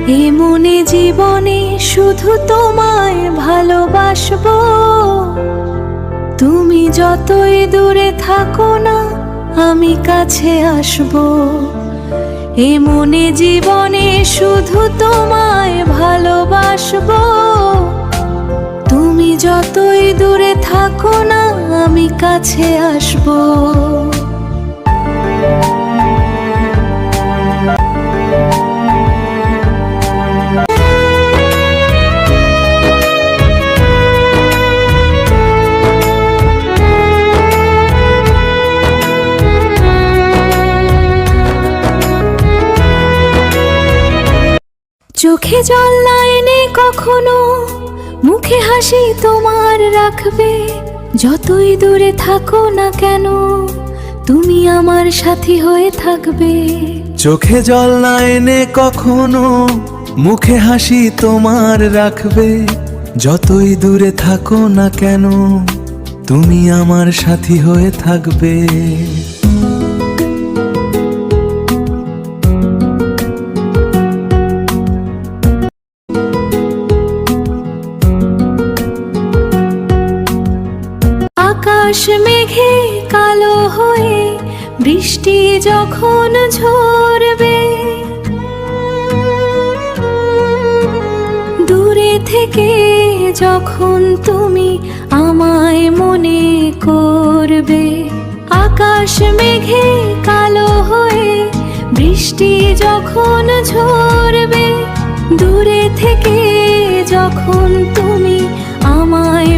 এ মনে জীবনে শুধু তোমায় ভালোবাসবো। তুমি যতই দূরে থাকো না আমি কাছে আসবো। এ মনে জীবনে শুধু তোমায় ভালোবাসবো। তুমি যতই দূরে থাকো না আমি কাছে আসবো। চোখে জল না এনে কখনো মুখে হাসি তোমার রাখবে। যতই দূরে থাকো না কেন তুমি আমার সাথী হয়ে থাকবে। চোখে জল না এনে কখনো মুখে হাসি তোমার রাখবে। যতই দূরে থাকো না কেন তুমি আমার সাথী হয়ে থাকবে। আকাশ মেঘে কালো হয়ে বৃষ্টি যখন ঝরবে, দূরে থেকে যখন তুমি আমায় মনে করবে। আকাশ মেঘে কালো হয়ে বৃষ্টি যখন ঝরবে, দূরে থেকে যখন তুমি আমায়